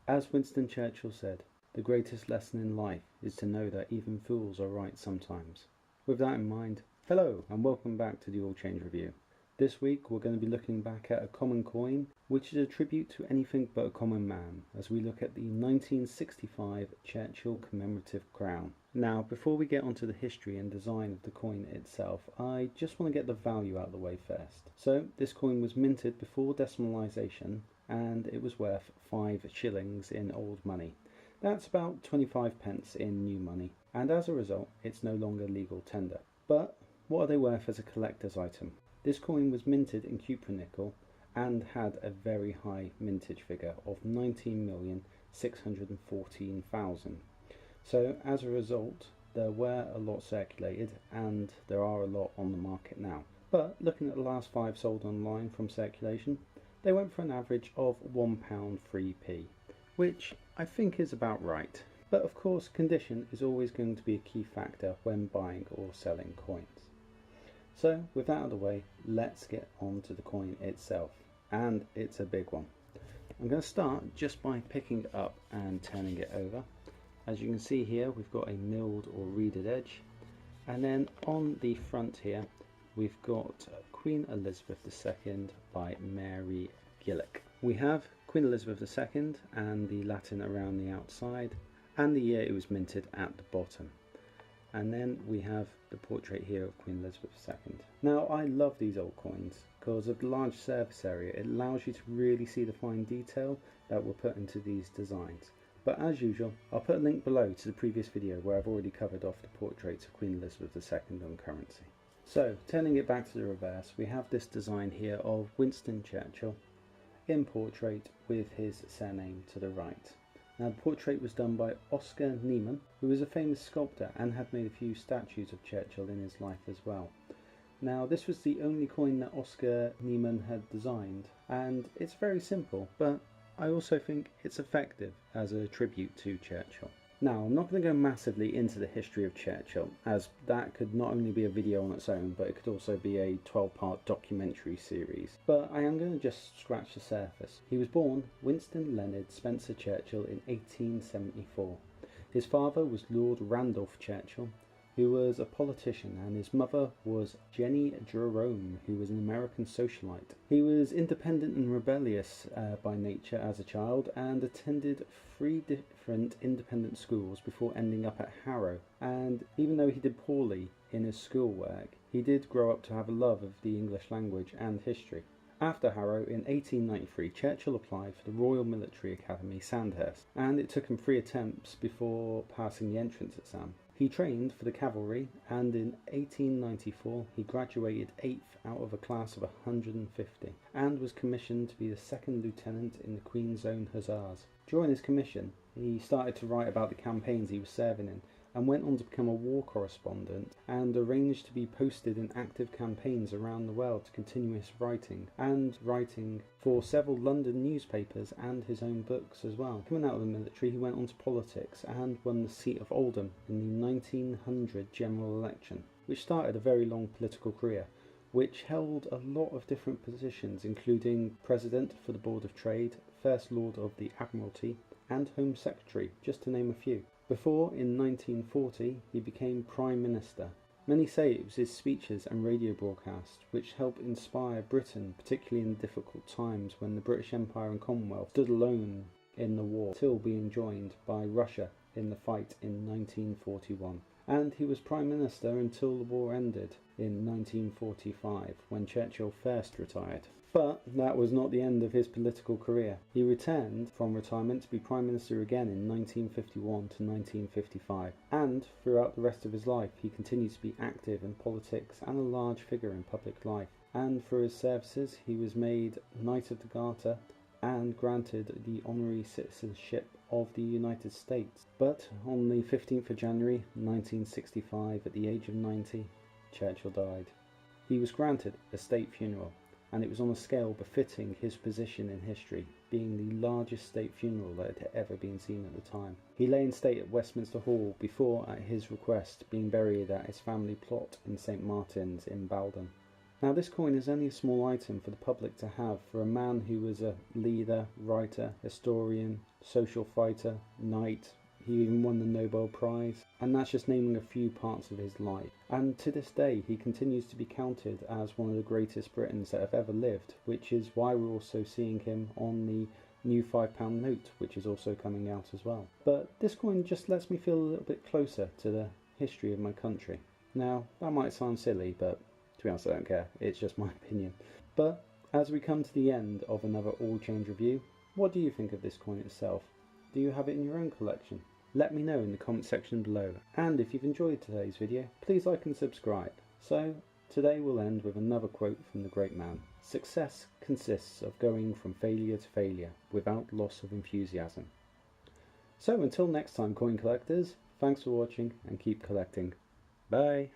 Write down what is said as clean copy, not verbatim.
As Winston Churchill said, the greatest lesson in life is to know that even fools are right sometimes. With that in mind, hello and welcome back to the All Change Review. This week we're going to be looking back at a common coin, which is a tribute to anything but a common man, as we look at the 1965 Churchill Commemorative Crown. Now, before we get onto the history and design of the coin itself, I just want to get the value out of the way first. So, this coin was minted before decimalisation, and it was worth 5 shillings in old money. That's about 25 pence in new money, and as a result, it's no longer legal tender. But what are they worth as a collector's item? This coin was minted in cupronickel and had a very high mintage figure of 19,614,000. So as a result, there were a lot circulated and there are a lot on the market now. But looking at the last 5 sold online from circulation, they went for an average of £1.03p, which I think is about right. But of course, condition is always going to be a key factor when buying or selling coins. So with that out of the way, let's get on to the coin itself, and it's a big one. I'm going to start just by picking it up and turning it over. As you can see here, we've got a milled or reeded edge, and then on the front here we've got Queen Elizabeth II by Mary Gillick. We have Queen Elizabeth II and the Latin around the outside, and the year it was minted at the bottom. And then we have the portrait here of Queen Elizabeth II. Now, I love these old coins because of the large surface area. It allows you to really see the fine detail that were put into these designs. But as usual, I'll put a link below to the previous video where I've already covered off the portraits of Queen Elizabeth II on currency. So, turning it back to the reverse, we have this design here of Winston Churchill in portrait with his surname to the right. Now, the portrait was done by Oscar Niemann, who was a famous sculptor and had made a few statues of Churchill in his life as well. Now, this was the only coin that Oscar Niemann had designed, and it's very simple, but I also think it's effective as a tribute to Churchill. Now, I'm not going to go massively into the history of Churchill, as that could not only be a video on its own, but it could also be a 12-part documentary series. But I am going to just scratch the surface. He was born Winston Leonard Spencer Churchill in 1874. His father was Lord Randolph Churchill, who was a politician, and his mother was Jenny Jerome, who was an American socialite. He was independent and rebellious by nature as a child, and attended 3 different independent schools before ending up at Harrow. And even though he did poorly in his schoolwork, he did grow up to have a love of the English language and history. After Harrow, in 1893, Churchill applied for the Royal Military Academy, Sandhurst, and it took him 3 attempts before passing the entrance exam. He trained for the cavalry, and in 1894 he graduated 8th out of a class of 150 and was commissioned to be the 2nd lieutenant in the Queen's Own Hussars. During his commission, he started to write about the campaigns he was serving in, and went on to become a war correspondent and arranged to be posted in active campaigns around the world to continue his writing, and writing for several London newspapers and his own books as well. Coming out of the military, he went on to politics and won the seat of Oldham in the 1900 general election, which started a very long political career, which held a lot of different positions, including President for the Board of Trade, First Lord of the Admiralty, and Home Secretary, just to name a few. Before, in 1940, he became Prime Minister. Many say it was his speeches and radio broadcasts which helped inspire Britain, particularly in difficult times when the British Empire and Commonwealth stood alone in the war, till being joined by Russia in the fight in 1941. And he was Prime Minister until the war ended in 1945, when Churchill first retired. But that was not the end of his political career. He returned from retirement to be Prime Minister again in 1951 to 1955, and throughout the rest of his life he continued to be active in politics and a large figure in public life. And for his services he was made Knight of the Garter and granted the honorary citizenship of the United States. But on the 15th of January 1965, at the age of 90, Churchill died. He was granted a state funeral, and it was on a scale befitting his position in history, being the largest state funeral that had ever been seen at the time. He lay in state at Westminster Hall before, at his request, being buried at his family plot in St Martin's in Baldon. Now this coin is only a small item for the public to have for a man who was a leader, writer, historian, social fighter, knight. He even won the Nobel Prize, and that's just naming a few parts of his life. And to this day he continues to be counted as one of the greatest Britons that have ever lived, which is why we're also seeing him on the new £5 note, which is also coming out as well. But this coin just lets me feel a little bit closer to the history of my country. Now that might sound silly, but to be honest I don't care, it's just my opinion. But as we come to the end of another All Change review, what do you think of this coin itself? Do you have it in your own collection? Let me know in the comment section below, and if you've enjoyed today's video, please like and subscribe. So today we'll end with another quote from the great man. Success consists of going from failure to failure without loss of enthusiasm. So until next time, coin collectors, thanks for watching and keep collecting. Bye!